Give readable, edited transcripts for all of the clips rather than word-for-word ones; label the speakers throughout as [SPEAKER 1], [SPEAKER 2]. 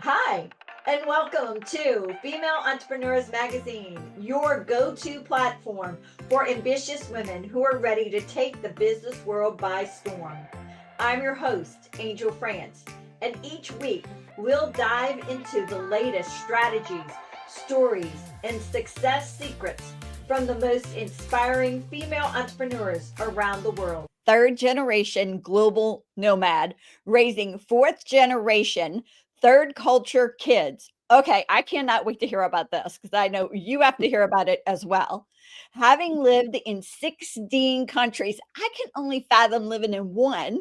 [SPEAKER 1] Hi, and welcome to Female Entrepreneurs Magazine, your go to platform for ambitious women who are ready to take the business world by storm. I'm your host, Angel France, and each week we'll dive into the latest strategies, stories, and success secrets from the most inspiring female entrepreneurs around the world. Third generation global nomad, raising fourth generation third culture kids. Okay, I cannot wait to hear about this because I know you have to hear about it as well. Having lived in 16 countries, I can only fathom living in one.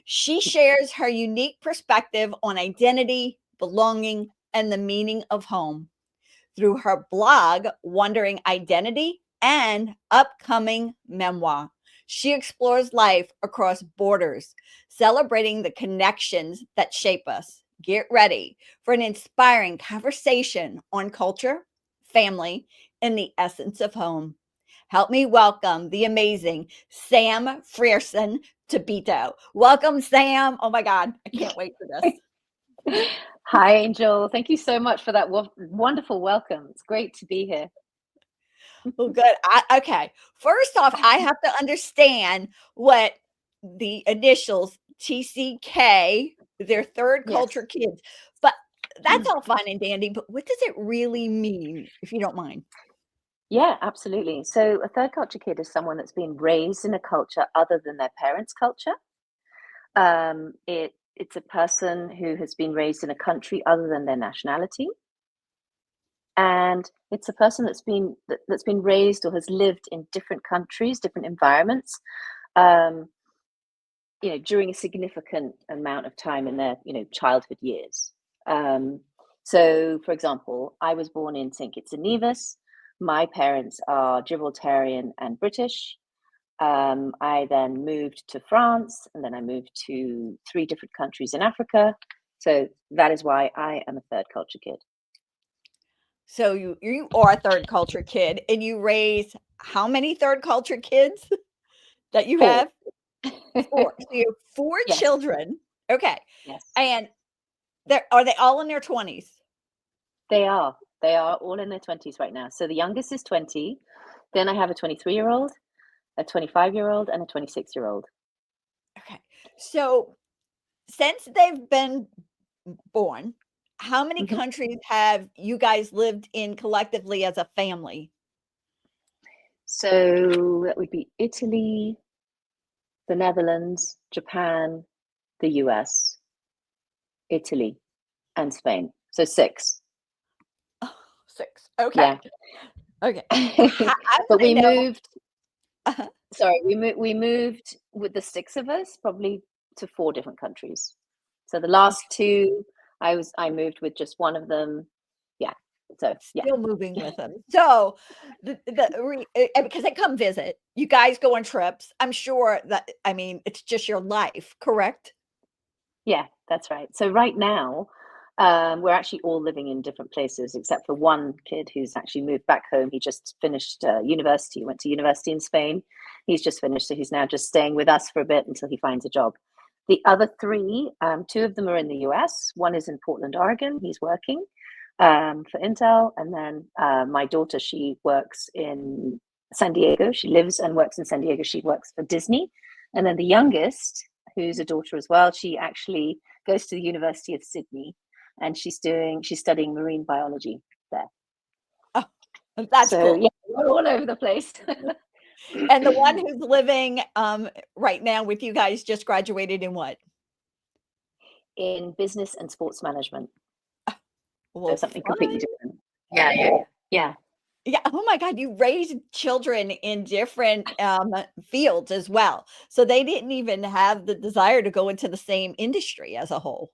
[SPEAKER 1] She shares her unique perspective on identity, belonging, and the meaning of home through her blog, Wondering Identity, and upcoming memoir. She explores life across borders, celebrating the connections that shape us. Get ready for an inspiring conversation on culture, family, and the essence of home. Help me welcome the amazing Sam Frearson-Tubito. Welcome, Sam. Oh my God, I can't wait for this.
[SPEAKER 2] Hi, Angel. Thank you so much for that wonderful welcome. It's great to be here.
[SPEAKER 1] Well, good. Okay. First off, I have to understand what the initials TCK, their third
[SPEAKER 2] Yes.
[SPEAKER 1] culture kids, but that's all fine and dandy. But what does it really mean, if you don't mind?
[SPEAKER 2] Yeah, absolutely. So a third culture kid is someone that's been raised in a culture other than their parents' culture. It's a person who has been raised in a country other than their nationality. And it's a person that's been raised or has lived in different countries, different environments, um, during a significant amount of time in their, childhood years. So, for example, I was born in St. Kitts and Nevis. My parents are Gibraltarian and British. I then moved to France, and then I moved to 3 different countries in Africa. So that is why I am a third culture kid.
[SPEAKER 1] So you are a third culture kid, and you raise how many third culture kids that you
[SPEAKER 2] 4.
[SPEAKER 1] have? 4. So you have 4
[SPEAKER 2] Yes,
[SPEAKER 1] children. Okay.
[SPEAKER 2] yes,
[SPEAKER 1] And are they all in their 20s?
[SPEAKER 2] they are. They are all in their 20s right now. So the youngest is 20. Then I have a 23-year-old, a 25-year-old, and a 26-year-old.
[SPEAKER 1] Okay. So since they've been born, how many
[SPEAKER 2] Mhm.
[SPEAKER 1] countries have you guys lived in collectively as a family?
[SPEAKER 2] So that would be Italy, the Netherlands, Japan, the US, Italy, and Spain. So 6.
[SPEAKER 1] Oh, 6. Okay.
[SPEAKER 2] Yeah.
[SPEAKER 1] Okay. I
[SPEAKER 2] But
[SPEAKER 1] wanna
[SPEAKER 2] we
[SPEAKER 1] know
[SPEAKER 2] moved, sorry, we moved with the 6 of us probably to 4 different countries. So the last 2, I moved with just one of them. Yeah. So, yeah.
[SPEAKER 1] still moving with them. So, because they come visit, you guys go on trips. I'm sure that I mean, it's just your life, correct?
[SPEAKER 2] Yeah, that's right. So right now, we're actually all living in different places, except for one kid who's actually moved back home. He just finished university, went to university in Spain. He's just finished, so he's now just staying with us for a bit until he finds a job. The other 3, 2 of them are in the US. One is in Portland, Oregon. He's working for Intel, and then my daughter, she works in San Diego. She lives and works in San Diego. She works for Disney, and then the youngest, who's a daughter as well, she actually goes to the University of Sydney, and she's studying marine biology there.
[SPEAKER 1] Oh, that's
[SPEAKER 2] So
[SPEAKER 1] cool.
[SPEAKER 2] yeah, we're all over the place.
[SPEAKER 1] And the one who's living, right now with you guys just graduated in what?
[SPEAKER 2] In business and sports management. So
[SPEAKER 1] Well,
[SPEAKER 2] something
[SPEAKER 1] fun.
[SPEAKER 2] completely different. Yeah.
[SPEAKER 1] Yeah, oh my god, you raised children in different, fields as well. So they didn't even have the desire to go into the same industry as a whole.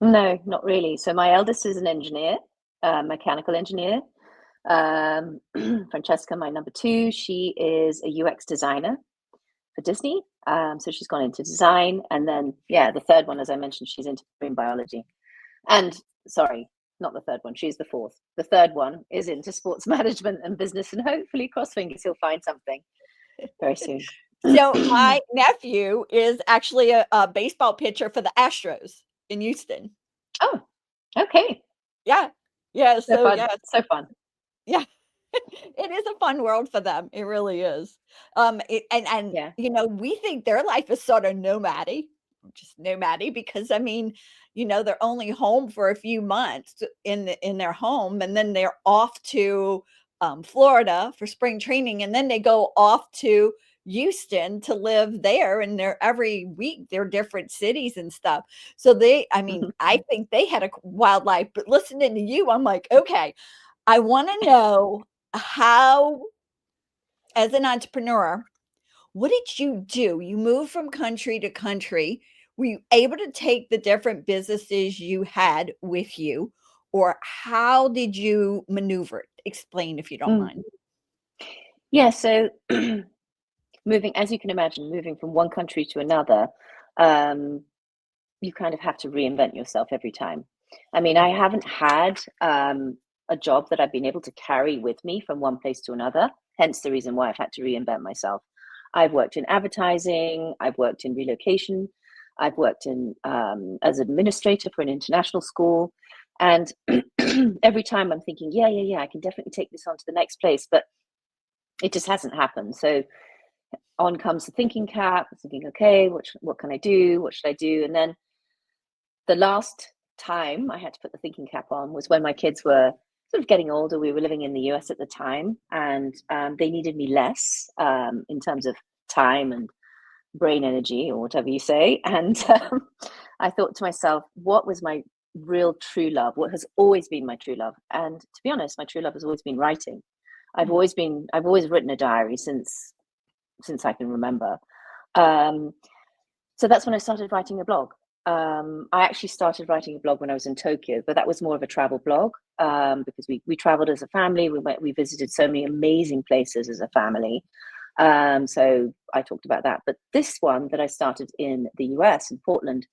[SPEAKER 2] No, not really. So my eldest is an engineer, mechanical engineer. Francesca, my number 2, she is a UX designer for Disney. So she's gone into design. And then, yeah, the third one, as I mentioned, she's into marine biology. And sorry, not the third one, she's the 4th. The third one is into sports management and business. And hopefully, cross fingers, he'll find something very soon.
[SPEAKER 1] So my nephew is actually a baseball pitcher for the Astros in Houston.
[SPEAKER 2] Oh, Okay.
[SPEAKER 1] Yeah. Yeah.
[SPEAKER 2] So
[SPEAKER 1] So,
[SPEAKER 2] fun.
[SPEAKER 1] yeah.
[SPEAKER 2] So fun.
[SPEAKER 1] Yeah. It is a fun world for them. It really is. And
[SPEAKER 2] Yeah.
[SPEAKER 1] we think their life is sort of just nomadic because I mean, they're only home for a few months in their home, and then they're off to Florida for spring training, and then they go off to Houston to live there, and they're every week they're different cities and stuff. So I mean, I think they had a wildlife, but listening to you, I'm like, okay, I want to know how, as an entrepreneur, what did you do? You moved from country to country. Were you able to take the different businesses you had with you, or how did you maneuver it? Explain if you don't
[SPEAKER 2] Mm.
[SPEAKER 1] mind.
[SPEAKER 2] Yeah. So moving, as you can imagine, moving from one country to another, um, you kind of have to reinvent yourself every time. I mean, I haven't had a job that I've been able to carry with me from one place to another, hence the reason why I've had to reinvent myself. I've worked in advertising, I've worked in relocation, I've worked in as administrator for an international school. And every time I'm thinking, yeah, I can definitely take this on to the next place, but it just hasn't happened. So on comes the thinking cap, thinking, okay, what can I do? What should I do? And then the last time I had to put the thinking cap on was when my kids were sort of getting older. We were living in the US at the time, and they needed me less in terms of time and brain energy, or whatever you say. And I thought to myself, what was my real true love? What has always been my true love? And to be honest, my true love has always been writing. I've
[SPEAKER 1] Mhm.
[SPEAKER 2] always written a diary since I can remember. Um, so that's when I started writing a blog. I actually started writing a blog when I was in Tokyo, but that was more of a travel blog because we traveled as a family. We visited so many amazing places as a family. So I talked about that. But this one that I started in the US, in Portland,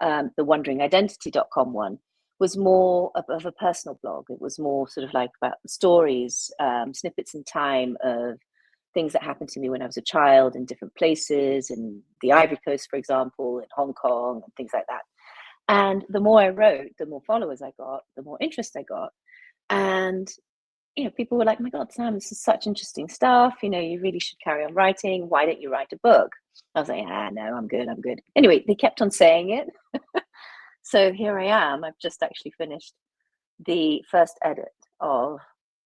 [SPEAKER 2] the wonderingidentity.com one, was more of a personal blog. It was more sort of like about stories, snippets in time of things that happened to me when I was a child in different places, in the Ivory Coast, for example, in Hong Kong, and things like that. And the more I wrote, the more followers I got, the more interest I got. And people were like, "My God, Sam, this is such interesting stuff. You really should carry on writing. Why don't you write a book?" I was like, no, I'm good. I'm good. Anyway, they kept on saying it. So here I am. I've just actually finished the first edit of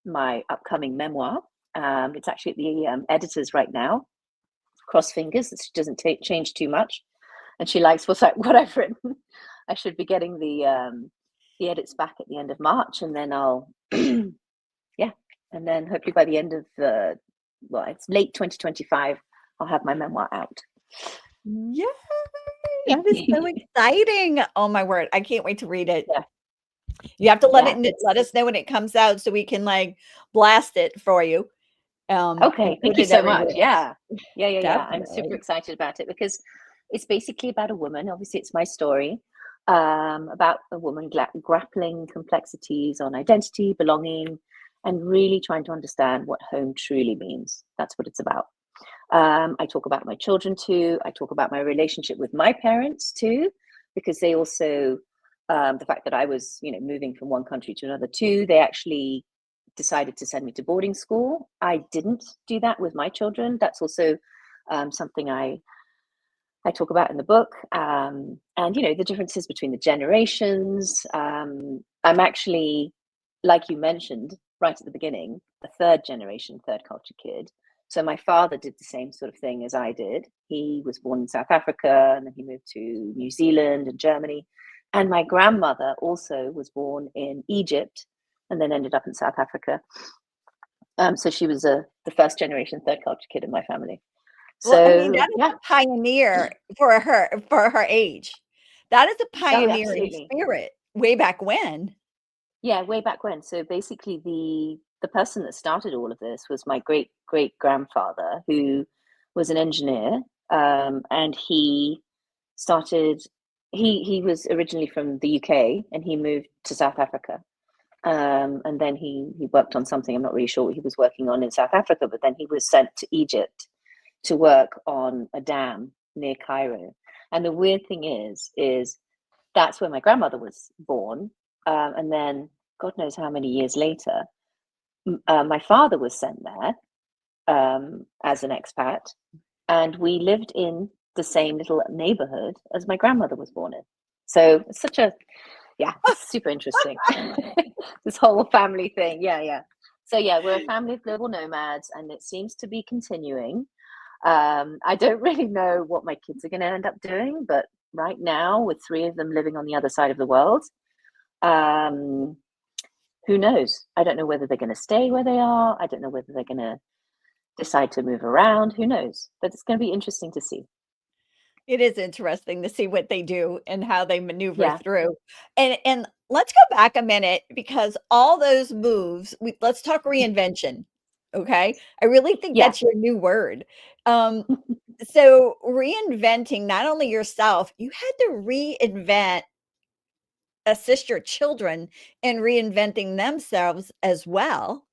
[SPEAKER 2] my upcoming memoir. It's actually at the editors right now. Cross fingers that she doesn't change too much, and she likes what I've written. I should be getting the edits back at the end of March, and then I'll yeah, and then hopefully by the end of it's late 2025, I'll have my memoir out.
[SPEAKER 1] Yay! That is so exciting. Oh my word. I can't wait to read it.
[SPEAKER 2] Yeah,
[SPEAKER 1] You have to
[SPEAKER 2] yeah,
[SPEAKER 1] let us know when it comes out so we can like blast it for you. And
[SPEAKER 2] okay, thank
[SPEAKER 1] put
[SPEAKER 2] you
[SPEAKER 1] it
[SPEAKER 2] so much.
[SPEAKER 1] everywhere.
[SPEAKER 2] Yeah. I'm super
[SPEAKER 1] Definitely.
[SPEAKER 2] excited about it because it's basically about a woman. Obviously, it's my story about a woman grappling complexities on identity, belonging, and really trying to understand what home truly means. That's what it's about. I talk about my children too. I talk about my relationship with my parents too, because they also, the fact that I was, moving from one country to another too, they actually decided to send me to boarding school. I didn't do that with my children. That's also something I talk about in the book. And the differences between the generations. I'm actually, like you mentioned right at the beginning, a third generation, third culture kid. So my father did the same sort of thing as I did. He was born in South Africa, and then he moved to New Zealand and Germany. And my grandmother also was born in Egypt and then ended up in South Africa. So she was the first generation, third culture kid in my family.
[SPEAKER 1] Well, I mean,
[SPEAKER 2] So
[SPEAKER 1] that is
[SPEAKER 2] yeah,
[SPEAKER 1] a pioneer for her age. That is a
[SPEAKER 2] oh,
[SPEAKER 1] pioneering
[SPEAKER 2] absolutely.
[SPEAKER 1] spirit way back when.
[SPEAKER 2] Yeah, way back when. So basically, the person that started all of this was my great great grandfather, who was an engineer, and he started. He was originally from the UK, and he moved to South Africa, and then he worked on something. I'm not really sure what he was working on in South Africa, but then he was sent to Egypt to work on a dam near Cairo. And the weird thing is that's where my grandmother was born, And then God knows how many years later, my father was sent there as an expat, and we lived in the same little neighborhood as my grandmother was born in. So it's such a, yeah, it's super interesting. This whole family thing. Yeah, yeah. So yeah, we're a family of global nomads, and it seems to be continuing. I don't really know what my kids are going to end up doing, but right now, with three of them living on the other side of the world, um, who knows? I don't know whether they're going to stay where they are. I don't know whether they're going to decide to move around. Who knows? But it's going to be interesting to see.
[SPEAKER 1] It is interesting to see what they do and how they maneuver
[SPEAKER 2] Yeah.
[SPEAKER 1] through. And let's go back a minute because all those moves, let's talk reinvention. Okay? I really think
[SPEAKER 2] Yeah.
[SPEAKER 1] that's your new word. Um, so reinventing not only yourself, you had to reinvent, assist your children in reinventing themselves as well.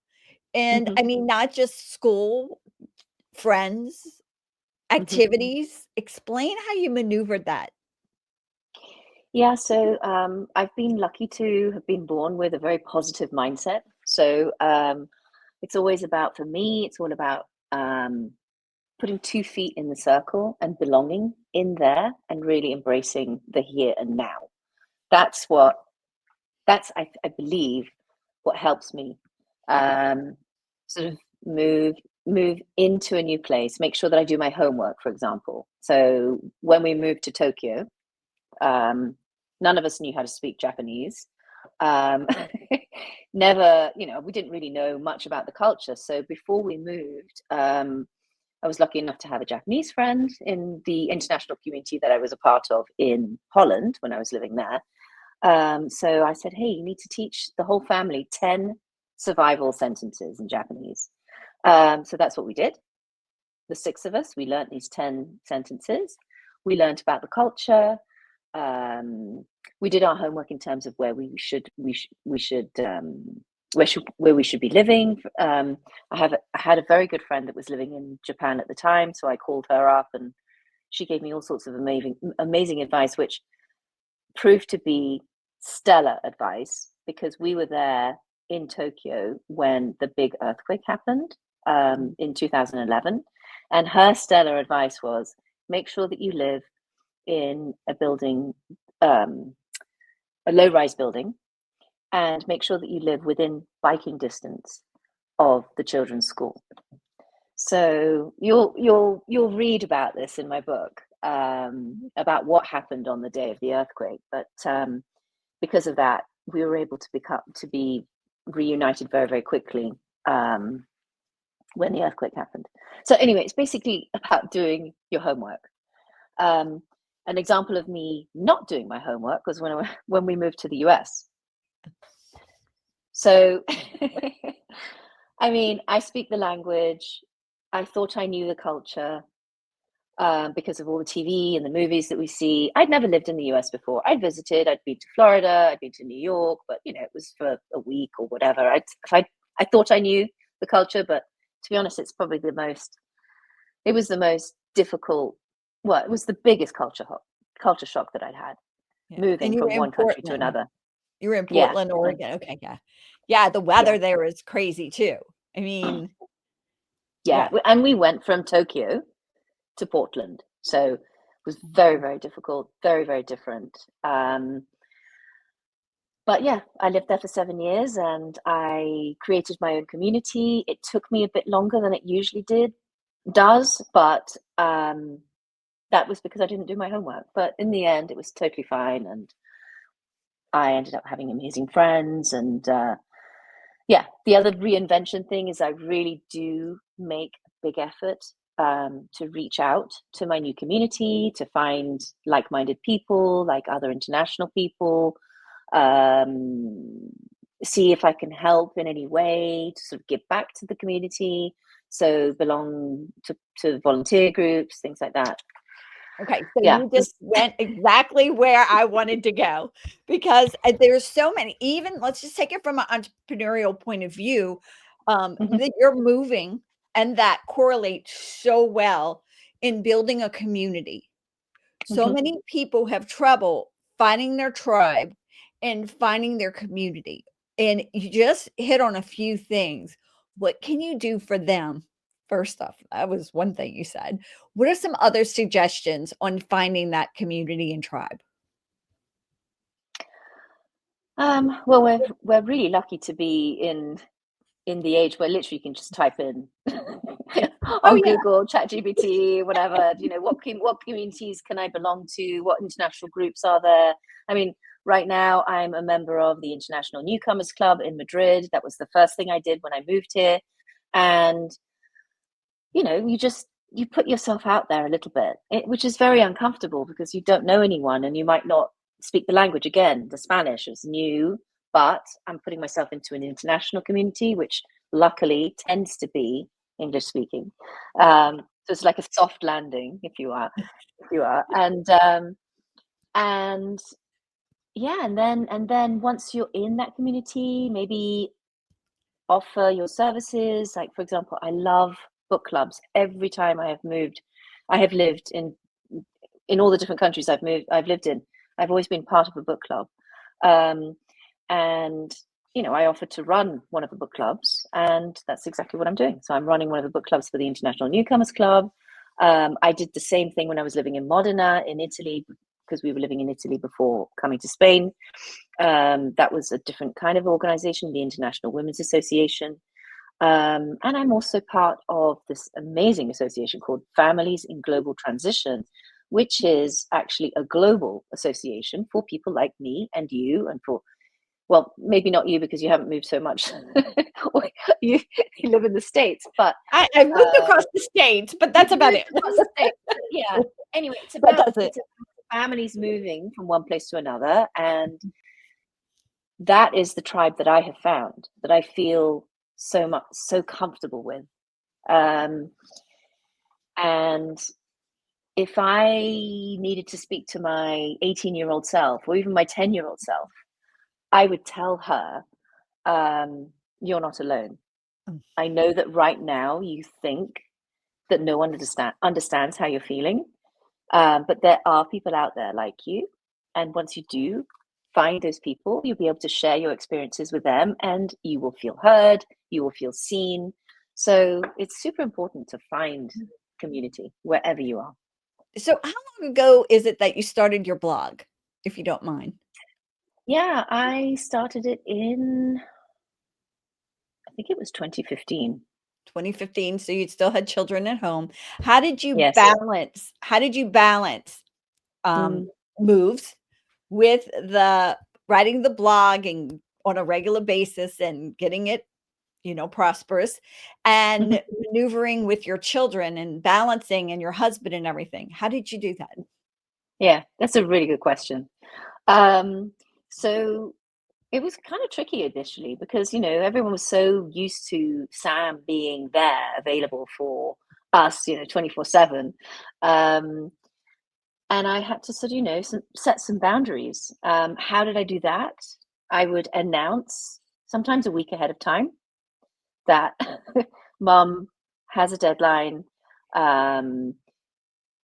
[SPEAKER 1] And
[SPEAKER 2] Hmm.
[SPEAKER 1] I mean, not just school, friends,
[SPEAKER 2] Hmm.
[SPEAKER 1] activities. Explain how you maneuvered that.
[SPEAKER 2] Yeah. So I've been lucky to have been born with a very positive mindset. So it's always about, for me, it's all about putting 2 feet in the circle and belonging in there and really embracing the here and now. That's what, I believe, what helps me um, sort of move into a new place, make sure that I do my homework, for example. So when we moved to Tokyo, none of us knew how to speak Japanese. Um, never, we didn't really know much about the culture. So before we moved, I was lucky enough to have a Japanese friend in the international community that I was a part of in Holland when I was living there. So I said, hey, you need to teach the whole family 10 survival sentences in Japanese. So that's what we did. The six of us, we learned these 10 sentences. We learned about the culture. Um, we did our homework in terms of where where we should be living. I had a very good friend that was living in Japan at the time, so I called her up and she gave me all sorts of amazing advice, which proved to be stellar advice because we were there in Tokyo when the big earthquake happened in 2011. And her stellar advice was make sure that you live in a building, um, a low rise building, and make sure that you live within biking distance of the children's school. So you'll read about this in my book about what happened on the day of the earthquake. But because of that, we were able to be reunited very, very quickly when the earthquake happened. So anyway, it's basically about doing your homework. Um, an example of me not doing my homework was when we moved to the US. So, I mean, I speak the language. I thought I knew the culture because of all the TV and the movies that we see. I'd never lived in the US before. I'd visited. I'd been to Florida. I'd been to New York, but it was for a week or whatever. I thought I knew the culture, but to be honest, it's probably it was the most difficult. Well, it was the biggest culture shock that I'd had,
[SPEAKER 1] Yeah, and
[SPEAKER 2] moving
[SPEAKER 1] you were
[SPEAKER 2] from
[SPEAKER 1] in
[SPEAKER 2] one country to
[SPEAKER 1] Portland.
[SPEAKER 2] another.
[SPEAKER 1] You were in
[SPEAKER 2] Yeah,
[SPEAKER 1] Portland, Oregon. Okay, yeah. Yeah, the
[SPEAKER 2] yeah,
[SPEAKER 1] weather there is crazy too. I mean,
[SPEAKER 2] yeah.
[SPEAKER 1] yeah.
[SPEAKER 2] And we went from Tokyo to Portland, so it was very, very difficult, very, very different. But yeah, I lived there for 7 years and I created my own community. It took me a bit longer than it usually does, but that was because I didn't do my homework. But in the end, it was totally fine, and I ended up having amazing friends. And yeah, the other reinvention thing is I really do make a big effort to reach out to my new community, to find like-minded people, like other international people, um, see if I can help in any way to sort of give back to the community. So belong to volunteer groups, things like that.
[SPEAKER 1] Okay, so
[SPEAKER 2] Yeah.
[SPEAKER 1] you just went exactly where I wanted to go because there's so many. Even let's just take it from an entrepreneurial point of view,
[SPEAKER 2] Mhm,
[SPEAKER 1] that you're moving and that correlates so well in building a community. So
[SPEAKER 2] mhm,
[SPEAKER 1] many people have trouble finding their tribe and finding their community. And you just hit on a few things. What can you do for them? First off, that was one thing you said. What are some other suggestions on finding that community and tribe?
[SPEAKER 2] Well, we're really lucky to be in the age where literally you can just type in
[SPEAKER 1] Oh,
[SPEAKER 2] on
[SPEAKER 1] yeah.
[SPEAKER 2] Google, ChatGPT, whatever, what communities can I belong to? What international groups are there? I mean, right now I'm a member of the International Newcomers Club in Madrid. That was the first thing I did when I moved here. And, you put yourself out there a little bit, which is very uncomfortable because you don't know anyone and you might not speak the language. Again, the Spanish is new, but I'm putting myself into an international community, which luckily tends to be English speaking. So it's like a soft landing, if you are, and yeah, and then once you're in that community, maybe offer your services. Like, for example, I love book clubs. Every time I have moved, I have lived in all the different countries I've lived in. I've always been part of a book club. And I offered to run one of the book clubs, and that's exactly what I'm doing. So I'm running one of the book clubs for the International Newcomers Club. I did the same thing when I was living in Modena in Italy, because we were living in Italy before coming to Spain. That was a different kind of organization, the International Women's Association. And I'm also part of this amazing association called Families in Global Transition, which is actually a global association for people like me and you, and well, maybe not you because you haven't moved so much. you, you live in the States, but
[SPEAKER 1] I moved across the states, but that's about it.
[SPEAKER 2] across the States. But yeah. Anyway, it's about families moving from one place to another, and that is the tribe that I have found that I feel so comfortable with. And if I needed to speak to my 18-year-old self, or even my 10-year-old self, I would tell her, you're not alone. I know that right now you think that no one understands how you're feeling, but there are people out there like you. And once you do find those people, you'll be able to share your experiences with them, and you will feel heard, you will feel seen. So it's super important to find community wherever you are.
[SPEAKER 1] So how long ago is it that you started your blog, if you don't mind?
[SPEAKER 2] Yeah, I started it I think it was 2015.
[SPEAKER 1] 2015, so you still had children at home. How did you
[SPEAKER 2] Yes.
[SPEAKER 1] balance
[SPEAKER 2] Mm.
[SPEAKER 1] moves with the writing the blog and on a regular basis and getting it, prosperous, and maneuvering with your children and balancing and your husband and everything? How did you do that?
[SPEAKER 2] Yeah, that's a really good question. So it was kind of tricky initially because, everyone was so used to Sam being there, available for us, 24/7. And I had to sort of, set some boundaries. How did I do that? I would announce sometimes a week ahead of time that mum has a deadline. Um,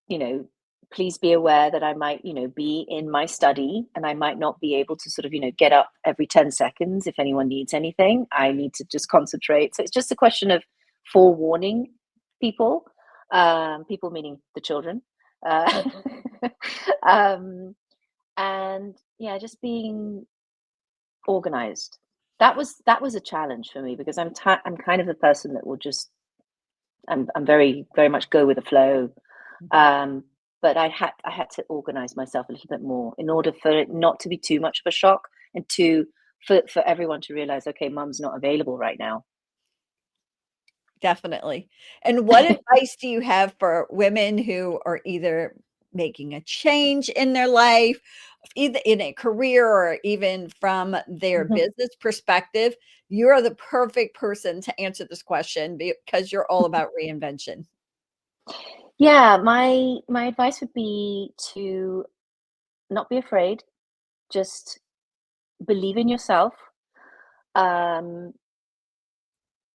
[SPEAKER 2] you know, Please be aware that I might, be in my study and I might not be able to sort of, get up every 10 seconds if anyone needs anything. I need to just concentrate. So it's just a question of forewarning people, people meaning the children. Uh, and yeah, just being organized. That was a challenge for me because I'm kind of the person that will just I'm very very much go with the flow. But I had to organize myself a little bit more in order for it not to be too much of a shock, and for everyone to realize, okay, mum's not available right now.
[SPEAKER 1] Definitely. And what advice do you have for women who are either making a change in their life, either in a career or even from their business perspective? You're the perfect person to answer this question because you're all about reinvention.
[SPEAKER 2] Yeah, my advice would be to not be afraid, just believe in yourself. Um,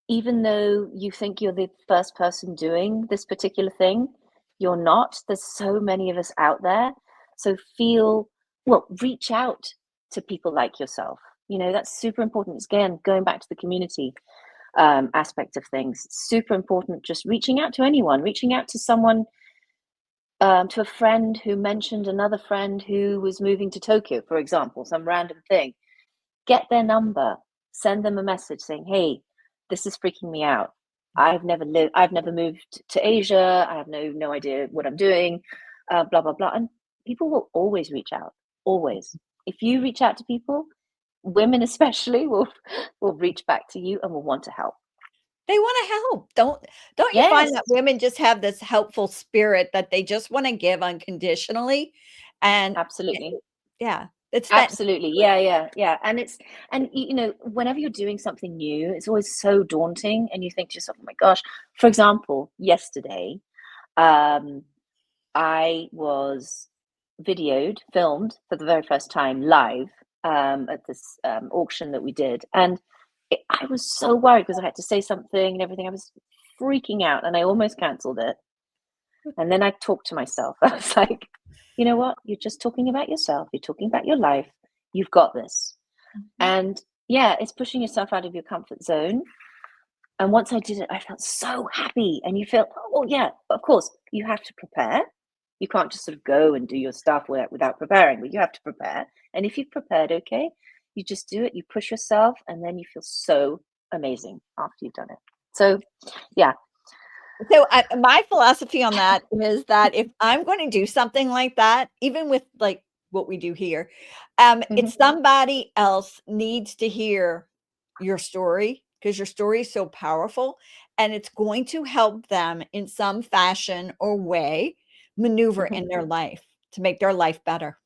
[SPEAKER 2] Even though you think you're the first person doing this particular thing, you're not. There's so many of us out there. So reach out to people like yourself. That's super important. It's, again, going back to the community aspect of things. Super important. Just reaching out to anyone, reaching out to someone, to a friend who mentioned another friend who was moving to Tokyo, for example, some random thing. Get their number, send them a message saying, hey, this is freaking me out. I've never moved to Asia. I have no idea what I'm doing, blah, blah, blah. And people will always reach out, always. If you reach out to people, women especially will reach back to you and will want to help.
[SPEAKER 1] They want to help. Don't you find
[SPEAKER 2] Yes,
[SPEAKER 1] that women just have this helpful spirit that they just want to give unconditionally? And
[SPEAKER 2] absolutely.
[SPEAKER 1] yeah, it's that.
[SPEAKER 2] Absolutely. Yeah. And whenever you're doing something new, it's always so daunting, and you think to yourself, oh my gosh. For example, yesterday, I was filmed for the very first time live at this auction that we did. And I was so worried because I had to say something and everything. I was freaking out and I almost cancelled it. And then I talked to myself. I was like, you know what? You're just talking about yourself. You're talking about your life. You've got this. And yeah, it's pushing yourself out of your comfort zone. And once I did it, I felt so happy. And you feel, oh yeah, of course, you have to prepare. You can't just sort of go and do your stuff without preparing, but you have to prepare. And if you've prepared, okay, you just do it, you push yourself, and then you feel so amazing after you've done it. So yeah.
[SPEAKER 1] So my philosophy on that is that if I'm going to do something like that, even with like what we do here, it's somebody else needs to hear your story because your story is so powerful and it's going to help them in some fashion or way maneuver in their life to make their life better.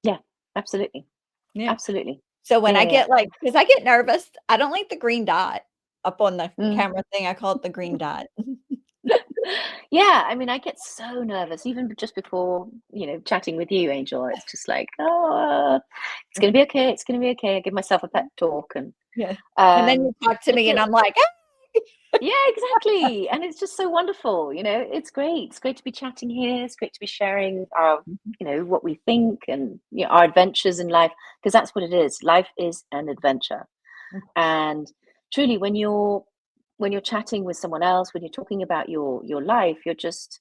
[SPEAKER 2] Yeah, absolutely.
[SPEAKER 1] Yeah.
[SPEAKER 2] Absolutely.
[SPEAKER 1] So when I
[SPEAKER 2] Yeah.
[SPEAKER 1] get because I get nervous, I don't like the green dot up on the
[SPEAKER 2] Mm.
[SPEAKER 1] camera thing. I call it the green dot.
[SPEAKER 2] Yeah, I mean, I get so nervous, even just before, chatting with you, Angel. It's just like, oh, it's going to be okay. It's going to be okay. I give myself a pep talk. And
[SPEAKER 1] Yeah. And then you talk to me and I'm like, "Ah!"
[SPEAKER 2] yeah, exactly. And it's just so wonderful. It's great. It's great to be chatting here. It's great to be sharing our, what we think and our adventures in life, because that's what it is. Life is an adventure. And truly, when you're chatting with someone else, when you're talking about your life, you're just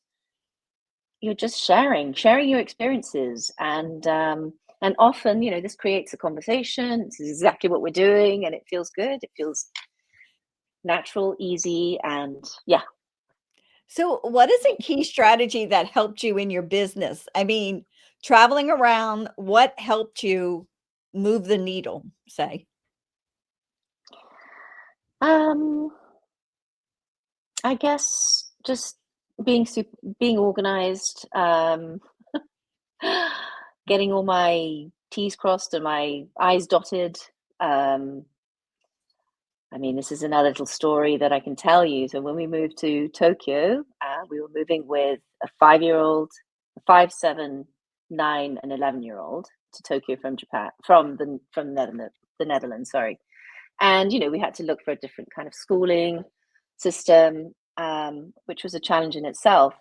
[SPEAKER 2] sharing your experiences, and often this creates a conversation. This is exactly what we're doing, and it feels good. It feels natural, easy, and yeah.
[SPEAKER 1] So what is a key strategy that helped you in your business? I mean, traveling around, what helped you move the needle, say?
[SPEAKER 2] um I guess just being organized, getting all my T's crossed and my I's dotted. I mean, this is another little story that I can tell you. So when we moved to Tokyo, we were moving with a 5-year-old, a 5, 7, 9, and 11-year-old to Tokyo from Japan, from the Netherlands. Sorry, and we had to look for a different kind of schooling system, which was a challenge in itself.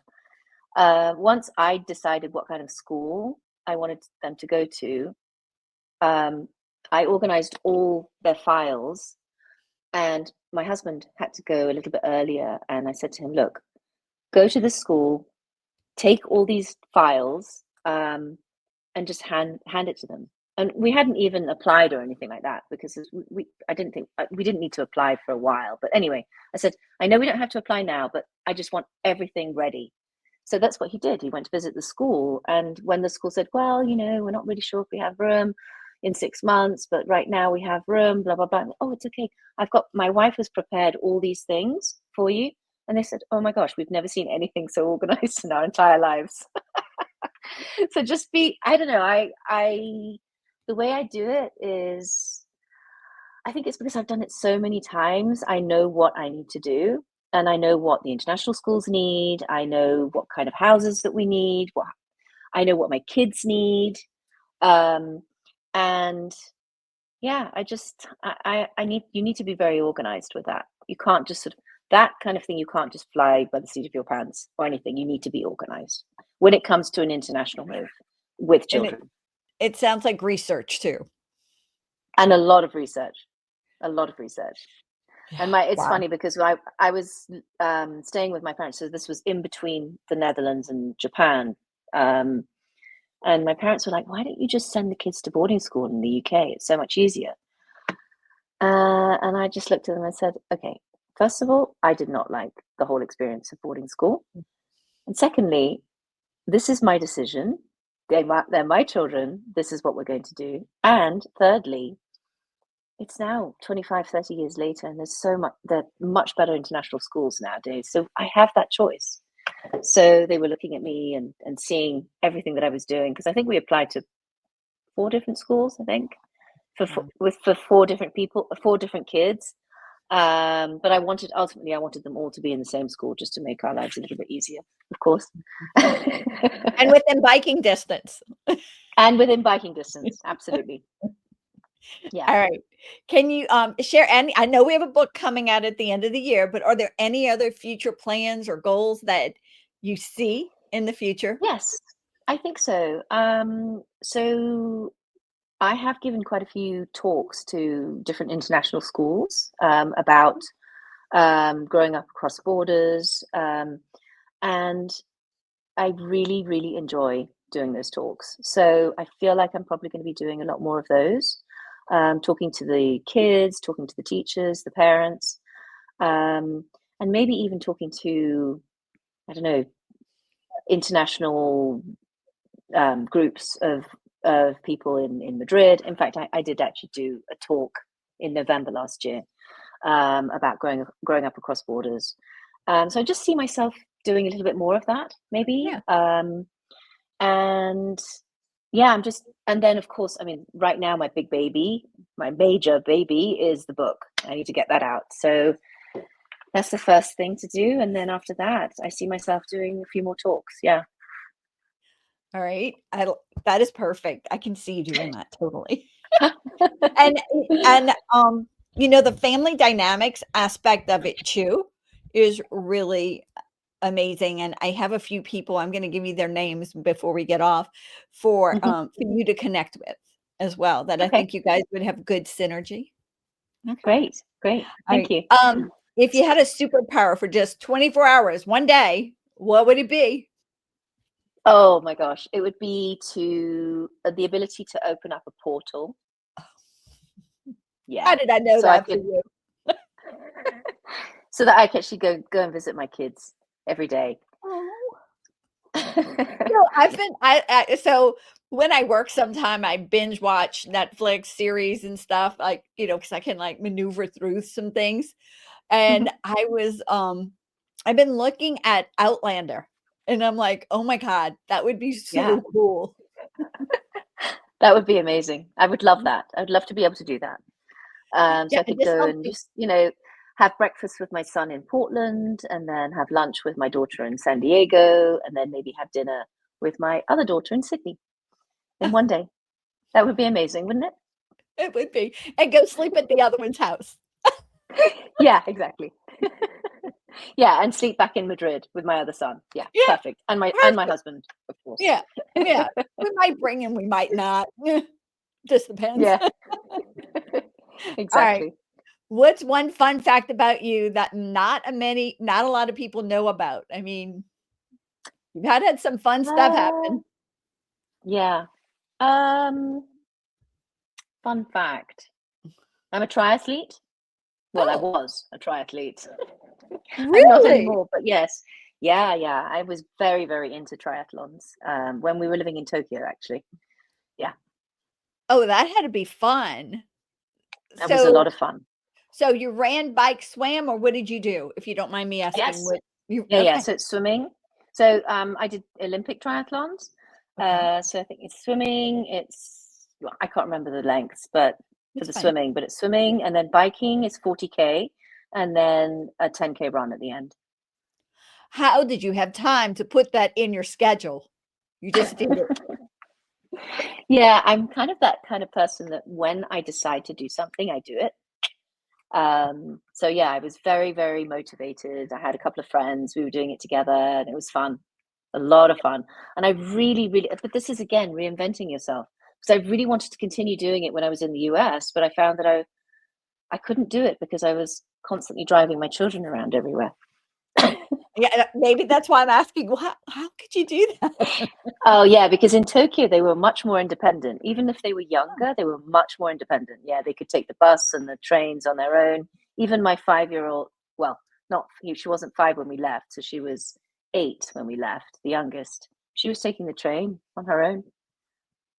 [SPEAKER 2] Once I decided what kind of school I wanted them to go to, I organized all their files, and my husband had to go a little bit earlier. And I said to him, look, go to the school, take all these files, and just hand it to them. And we hadn't even applied or anything like that, because I didn't think we didn't need to apply for a while. But anyway, I said, I know we don't have to apply now, but I just want everything ready. So that's what he did. He went to visit the school. And when the school said, well, we're not really sure if we have room in 6 months, but right now we have room, blah, blah, blah. Oh, it's okay. My wife has prepared all these things for you. And they said, oh my gosh, we've never seen anything so organized in our entire lives. So just I don't know, the way I do it is, I think it's because I've done it so many times. I know what I need to do, and I know what the international schools need. I know what kind of houses that we need. I know what my kids need. And yeah, you need to be very organized with that. You can't just that kind of thing. You can't just fly by the seat of your pants or anything. You need to be organized when it comes to an international move with children.
[SPEAKER 1] it sounds like research too.
[SPEAKER 2] And a lot of research, a lot of research.
[SPEAKER 1] Yeah.
[SPEAKER 2] And it's
[SPEAKER 1] Wow.
[SPEAKER 2] funny because I was staying with my parents, so this was in between the Netherlands and Japan. And my parents were like, "Why don't you just send the kids to boarding school in the UK? It's so much easier." And I just looked at them and said, "Okay, first of all, I did not like the whole experience of boarding school, and secondly, this is my decision. They're my children. This is what we're going to do. And thirdly, it's now 25, 30 years later, and they're much better international schools nowadays. So I have that choice." So they were looking at me and seeing everything that I was doing, because I think we applied to 4 different schools, I think, for 4 different people, 4 different kids. But ultimately I wanted them all to be in the same school, just to make our lives a little bit easier, of course.
[SPEAKER 1] And within biking distance.
[SPEAKER 2] And within biking distance, absolutely. Yeah.
[SPEAKER 1] All right. Can you share any? I know we have a book coming out at the end of the year, but are there any other future plans or goals that you see in the future?
[SPEAKER 2] Yes, I think so. So I have given quite a few talks to different international schools about growing up across borders, and I really, really enjoy doing those talks. So I feel like I'm probably going to be doing a lot more of those, talking to the kids, talking to the teachers, the parents, and maybe even talking to, I don't know, international groups of people in Madrid. In fact, I did actually do a talk in November last year about growing up across borders. So I just see myself doing a little bit more of that, maybe.
[SPEAKER 1] Yeah.
[SPEAKER 2] And yeah, and then of course, I mean, right now my major baby is the book. I need to get that out. So that's the first thing to do. And then after that, I see myself doing a few more talks. Yeah.
[SPEAKER 1] All right. That is perfect. I can see you doing that totally. And the family dynamics aspect of it too is really amazing. And I have a few people, I'm going to give you their names before we get off, for you to connect with as well, that I
[SPEAKER 2] Okay.
[SPEAKER 1] think you guys would have good synergy.
[SPEAKER 2] Okay. Great. Thank you.
[SPEAKER 1] If you had a superpower for just 24 hours, one day, what would it be?
[SPEAKER 2] Oh my gosh, it would be the ability to open up a portal. Yeah.
[SPEAKER 1] How did I know
[SPEAKER 2] So
[SPEAKER 1] that for you?
[SPEAKER 2] so that I can actually go and visit my kids every day.
[SPEAKER 1] Oh. So when I work sometime, I binge watch Netflix series and stuff, like, because I can like maneuver through some things. And I've been looking at Outlander, and I'm like, oh my God, that would be so cool.
[SPEAKER 2] That would be amazing. I would love that. I would love to be able to do that. So I could go and just, have breakfast with my son in Portland, and then have lunch with my daughter in San Diego, and then maybe have dinner with my other daughter in Sydney in one day. That would be amazing, wouldn't it?
[SPEAKER 1] It would be. And go sleep at the other one's house.
[SPEAKER 2] Yeah, exactly. Yeah, and sleep back in Madrid with my other son. Yeah, perfect. And my husband, of course.
[SPEAKER 1] Yeah. We might bring him, we might not. Just depends.
[SPEAKER 2] Yeah. Exactly.
[SPEAKER 1] All right. What's one fun fact about you that not a lot of people know about? I mean, you've had some fun stuff happen.
[SPEAKER 2] Yeah. Fun fact. I'm a triathlete. Well, I was a triathlete.
[SPEAKER 1] Really?
[SPEAKER 2] I'm not anymore, but yes. Yeah. I was very, very into triathlons when we were living in Tokyo, actually. Yeah.
[SPEAKER 1] Oh, that had to be fun.
[SPEAKER 2] That was a lot of fun.
[SPEAKER 1] So you ran, bike, swam, or what did you do? If you don't mind me asking.
[SPEAKER 2] Yes.
[SPEAKER 1] What you?
[SPEAKER 2] Yeah.
[SPEAKER 1] Okay.
[SPEAKER 2] So it's swimming. So I did Olympic triathlons. So I think it's swimming. I can't remember the lengths, but for the swimming, but it's swimming, and then biking is 40K, and then a 10K run at the end.
[SPEAKER 1] How did you have time to put that in your schedule? You just did it.
[SPEAKER 2] Yeah, I'm kind of that kind of person that when I decide to do something, I do it. So yeah, I was very, very motivated. I had a couple of friends, we were doing it together, and it was fun, a lot of fun. And I really, really, but this is again, reinventing yourself. because I really wanted to continue doing it when I was in the US, but I found that I couldn't do it because I was constantly driving my children around everywhere.
[SPEAKER 1] Yeah, maybe that's why I'm asking. Well, how could you do that?
[SPEAKER 2] Oh yeah, because in Tokyo they were much more independent. Even if they were younger, they were much more independent. Yeah, they could take the bus and the trains on their own. Even my 5-year-old, well, not she wasn't 5 when we left, so she was 8 when we left, the youngest. She was taking the train on her own.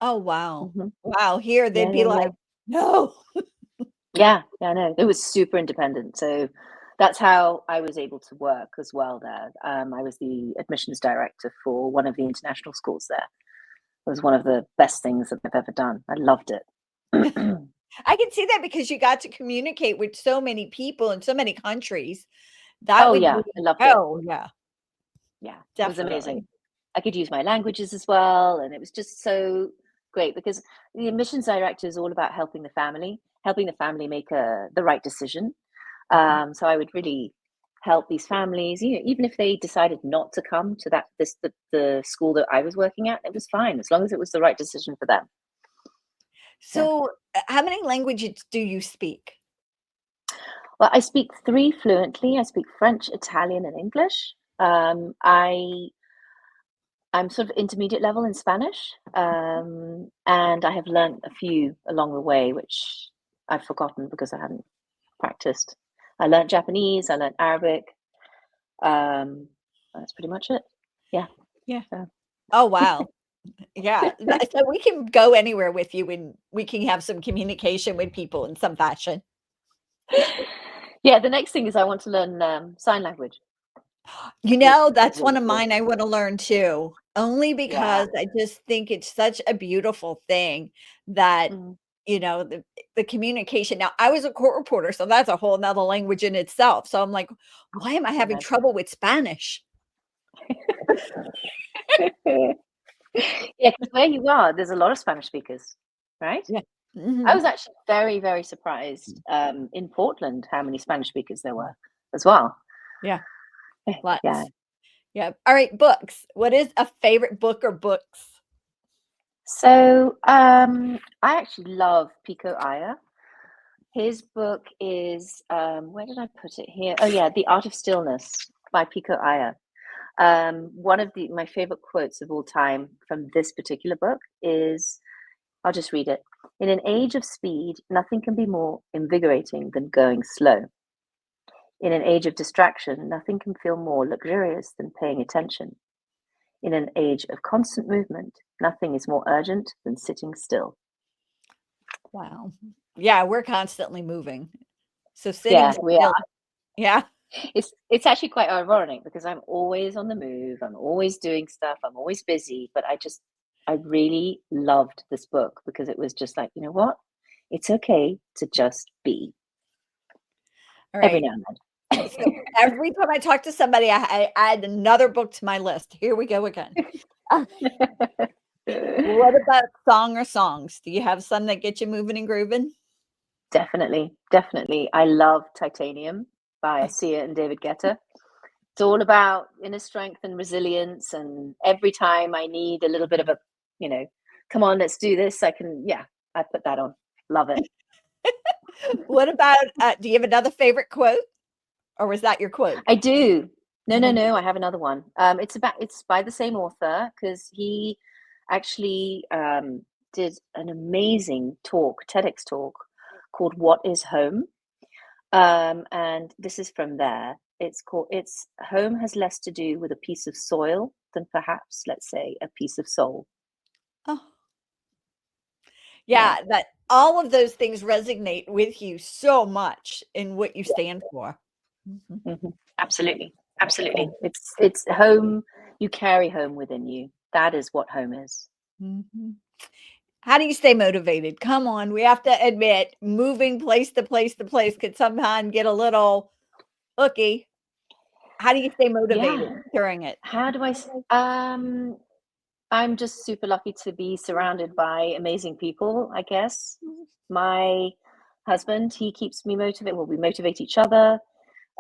[SPEAKER 1] Oh, wow.
[SPEAKER 2] Hmm.
[SPEAKER 1] Wow. Here they'd
[SPEAKER 2] Yeah,
[SPEAKER 1] be
[SPEAKER 2] yeah,
[SPEAKER 1] like,
[SPEAKER 2] yeah.
[SPEAKER 1] no.
[SPEAKER 2] Yeah, yeah, I know. It was super independent. So that's how I was able to work as well there. I was the admissions director for one of the international schools there. It was one of the best things that I've ever done. I loved it.
[SPEAKER 1] I can see that because you got to communicate with so many people in so many countries. That
[SPEAKER 2] Oh
[SPEAKER 1] would
[SPEAKER 2] yeah,
[SPEAKER 1] be,
[SPEAKER 2] I loved it.
[SPEAKER 1] oh, yeah,
[SPEAKER 2] Yeah, it was
[SPEAKER 1] definitely.
[SPEAKER 2] amazing. I could use my languages as well, and it was just so great because the admissions director is all about helping the family make the right decision.
[SPEAKER 1] Mhm.
[SPEAKER 2] So I would really help these families, even if they decided not to come to the school that I was working at, it was fine as long as it was the right decision for them. Yeah.
[SPEAKER 1] So, how many languages do you speak?
[SPEAKER 2] Well, I speak three fluently. I speak French, Italian, and English. I'm sort of intermediate level in Spanish, and I have learned a few along the way, which I've forgotten because I haven't practiced. I learned Japanese, I learned Arabic. That's pretty much it. Yeah.
[SPEAKER 1] Yeah.
[SPEAKER 2] So.
[SPEAKER 1] Oh, wow. Yeah. So we can go anywhere with you and we can have some communication with people in some fashion.
[SPEAKER 2] Yeah, the next thing is I want to learn sign language,
[SPEAKER 1] That's
[SPEAKER 2] is
[SPEAKER 1] one
[SPEAKER 2] really
[SPEAKER 1] of
[SPEAKER 2] cool.
[SPEAKER 1] mine I wanna learn too, only
[SPEAKER 2] Yeah.
[SPEAKER 1] because I just think it's such a beautiful thing that,
[SPEAKER 2] Mm,
[SPEAKER 1] the communication. Now, I was a court reporter, so that's a whole 'nother language in itself, so I'm like,
[SPEAKER 2] oh,
[SPEAKER 1] "Why am I
[SPEAKER 2] I can
[SPEAKER 1] having trouble with Spanish?"
[SPEAKER 2] imagine. Yeah, because where you are, there's a lot of Spanish speakers, right?
[SPEAKER 1] Yeah.
[SPEAKER 2] I
[SPEAKER 1] Mhm.
[SPEAKER 2] was actually very, very surprised in Portland how many Spanish speakers there were as well.
[SPEAKER 1] Yeah,
[SPEAKER 2] Yeah.
[SPEAKER 1] lots. Yeah. Alright, books. What is a favorite book or books?
[SPEAKER 2] So I actually love Pico Iyer. His book is where did I put it here? Oh yeah, The Art of Stillness by Pico Iyer. One of my favorite quotes of all time from this particular book is, I'll just read it. In an age of speed, nothing can be more invigorating than going slow. In an age of distraction, nothing can feel more luxurious than paying attention. In an age of constant movement, nothing is more urgent than sitting still.
[SPEAKER 1] Wow. Yeah, we're constantly moving. So sitting
[SPEAKER 2] Yeah, we
[SPEAKER 1] still, yeah.
[SPEAKER 2] it's actually quite ironic because I'm always on the move, I'm always doing stuff, I'm always busy, but I really loved this book because it was just like, you know what? It's okay to just be every
[SPEAKER 1] Alright.
[SPEAKER 2] now and
[SPEAKER 1] So every time I talk to somebody, I add another book to my list. Here we go again. Uh,
[SPEAKER 2] then.
[SPEAKER 1] what about song or songs? Do you have some that get you moving and grooving?
[SPEAKER 2] Definitely, definitely. I love Titanium by
[SPEAKER 1] Oh,
[SPEAKER 2] Sia and David Guetta. It's all about inner strength and resilience, and every time I need a little bit of a, you know, come on, let's do this, yeah, I put that on. Love it.
[SPEAKER 1] what about, do you have another favorite quote, or was that your quote?
[SPEAKER 2] I do. No, no,
[SPEAKER 1] Mhm.
[SPEAKER 2] no, I have another one. It's by the same author because he actually did an amazing talk, TEDx talk called What is Home? And this is from there. It's home has less to do with a piece of soil than perhaps, let's say, a piece of soul.
[SPEAKER 1] Oh,
[SPEAKER 2] Yeah,
[SPEAKER 1] yeah, that all of those things resonate with you so much in what you stand for. Mhm.
[SPEAKER 2] absolutely, absolutely. It's home. You carry home within you. That is what home is.
[SPEAKER 1] Mhm. How do you stay motivated? Come on, we have to admit, moving place to place to place could sometimes get a little hooky. How do you stay
[SPEAKER 2] Yeah.
[SPEAKER 1] motivated during it?
[SPEAKER 2] How do I? I'm just super lucky to be surrounded by amazing people. I guess my husband, he keeps me motivated. Well, we motivate each other.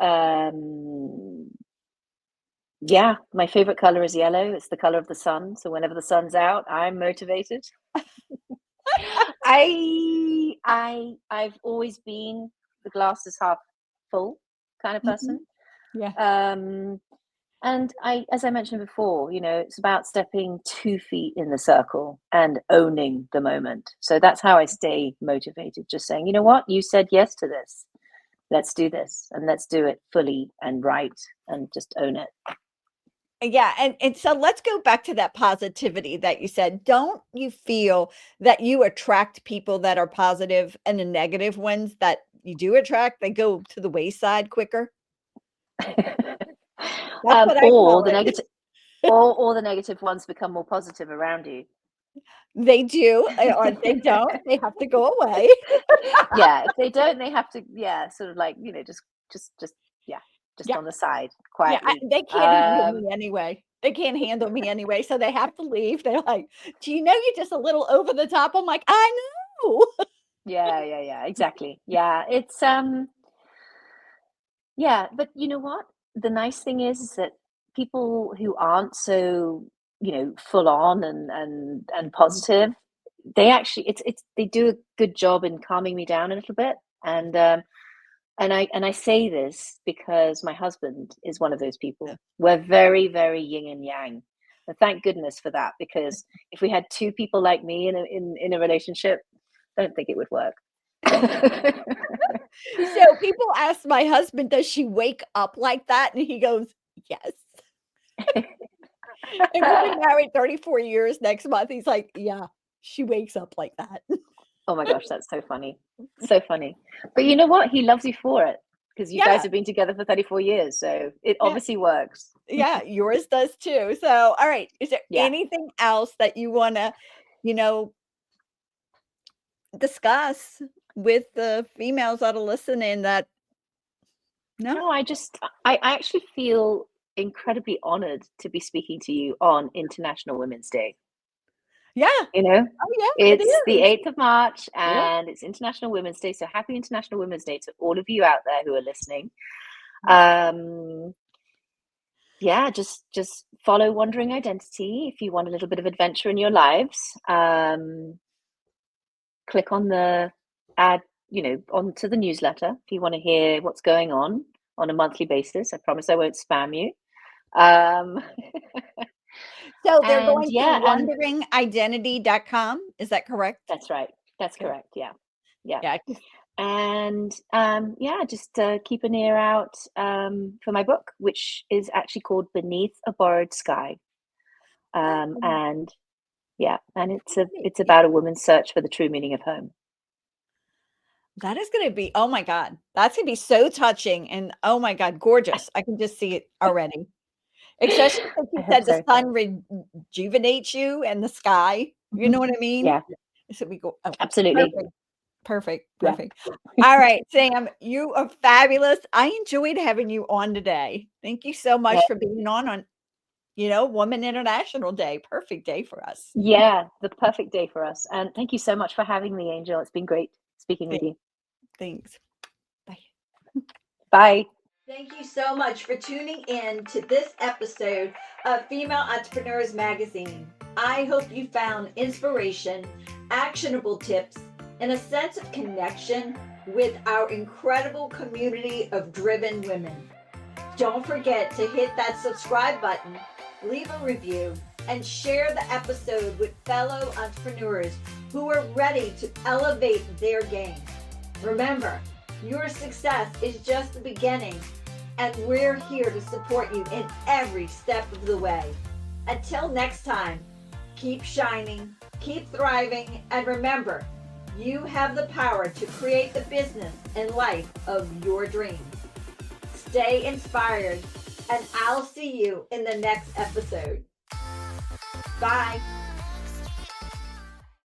[SPEAKER 2] Um, Yeah, my favorite color is yellow. It's the color of the sun. So whenever the sun's out, I'm motivated. I've always been the glass is half full kind of
[SPEAKER 1] Mhm.
[SPEAKER 2] person.
[SPEAKER 1] Yeah.
[SPEAKER 2] Um, and as I mentioned before, it's about stepping 2 feet in the circle and owning the moment. So that's how I stay motivated. Just saying, you know what, you said yes to this. Let's do this, and let's do it fully and right, and just own it.
[SPEAKER 1] Yeah, and so let's go back to that positivity that you said. Don't you feel that you attract people that are positive and the negative ones that you do attract, they go to the wayside quicker? That's what I
[SPEAKER 2] Or
[SPEAKER 1] call
[SPEAKER 2] the
[SPEAKER 1] it.
[SPEAKER 2] negative, or the negative ones become more positive around you.
[SPEAKER 1] They do, or if they don't, they have to go away.
[SPEAKER 2] Yeah, if they don't, they have to, yeah, sort of like, just yeah, just
[SPEAKER 1] Yeah,
[SPEAKER 2] on the side
[SPEAKER 1] yeah,
[SPEAKER 2] quietly.
[SPEAKER 1] they can't handle me anyway. They can't handle me anyway, so they have to leave. They're like, "Do you know you're just a little over the top?" I'm like, "I know."
[SPEAKER 2] Yeah, exactly. Yeah, it's yeah, but you know what? The nice thing is that people who aren't so, full on and positive, they actually it's they do a good job in calming me down a little bit. And I say this because my husband is one of those people. We're very, very yin and yang. And thank goodness for that, because if we had two people like me in a relationship, I don't think it would work.
[SPEAKER 1] So people ask my husband, "Does she wake up like that?" And he goes, "Yes." And we've been married 34 years next month. He's like, "Yeah, she wakes up like that."
[SPEAKER 2] Oh my gosh, that's so funny. So funny. But you know what? He loves you for it, because you guys
[SPEAKER 1] Yeah,
[SPEAKER 2] have been together for 34 years. So it
[SPEAKER 1] yeah,
[SPEAKER 2] obviously works.
[SPEAKER 1] yeah, yours does too. So, all right, is there
[SPEAKER 2] Yeah.
[SPEAKER 1] anything else that you wanna, you know, discuss with the females that are listening that no?
[SPEAKER 2] No, I actually feel incredibly honored to be speaking to you on International Women's Day.
[SPEAKER 1] Yeah.
[SPEAKER 2] You know,
[SPEAKER 1] Oh, yeah, it
[SPEAKER 2] it's the
[SPEAKER 1] is.
[SPEAKER 2] 8th of March
[SPEAKER 1] Yeah.
[SPEAKER 2] and it's International Women's Day. So happy International Women's Day to all of you out there who are listening.
[SPEAKER 1] Yeah.
[SPEAKER 2] Um, yeah, just follow Wandering Identity if you want a little bit of adventure in your lives. Click on the add, onto the newsletter if you want to hear what's going on a monthly basis. I promise I won't spam you. Um,
[SPEAKER 1] So they're
[SPEAKER 2] and
[SPEAKER 1] going to
[SPEAKER 2] yeah, and
[SPEAKER 1] wanderingidentity.com, is that correct?
[SPEAKER 2] that's right. That's
[SPEAKER 1] Good.
[SPEAKER 2] correct. Yeah. Yeah.
[SPEAKER 1] Yeah, 'cause
[SPEAKER 2] And yeah, just keep an ear out for my book, which is actually called Beneath a Borrowed Sky.
[SPEAKER 1] oh,
[SPEAKER 2] And yeah, and
[SPEAKER 1] neat.
[SPEAKER 2] it's about a woman's search for the true meaning of home.
[SPEAKER 1] That is gonna be oh my god, that's gonna be so touching and, oh my god, gorgeous. I can just see it already. Especially since
[SPEAKER 2] I
[SPEAKER 1] you
[SPEAKER 2] hope
[SPEAKER 1] said the
[SPEAKER 2] so.
[SPEAKER 1] sun rejuvenates you and the sky, you
[SPEAKER 2] Mhm.
[SPEAKER 1] know what I mean?
[SPEAKER 2] Yeah,
[SPEAKER 1] So we go oh,
[SPEAKER 2] absolutely.
[SPEAKER 1] perfect, perfect,
[SPEAKER 2] Yeah.
[SPEAKER 1] perfect. All right, Sam, you are fabulous. I enjoyed having you on today. Thank you so
[SPEAKER 2] Yeah.
[SPEAKER 1] much for being on, Woman International Day. Perfect day for us.
[SPEAKER 2] Yeah, the perfect day for us. And thank you so much for having me, Angel. It's been great speaking with
[SPEAKER 1] Th
[SPEAKER 2] you.
[SPEAKER 1] thanks. Bye.
[SPEAKER 2] Bye.
[SPEAKER 1] Thank you so much for tuning in to this episode of Female Entrepreneurs Magazine. I hope you found inspiration, actionable tips, and a sense of connection with our incredible community of driven women. Don't forget to hit that subscribe button, leave a review, and share the episode with fellow entrepreneurs who are ready to elevate their game. Remember, your success is just the beginning, and we're here to support you in every step of the way. Until next time, keep shining, keep thriving, and remember, you have the power to create the business and life of your dreams. Stay inspired, and I'll see you in the next episode. Bye.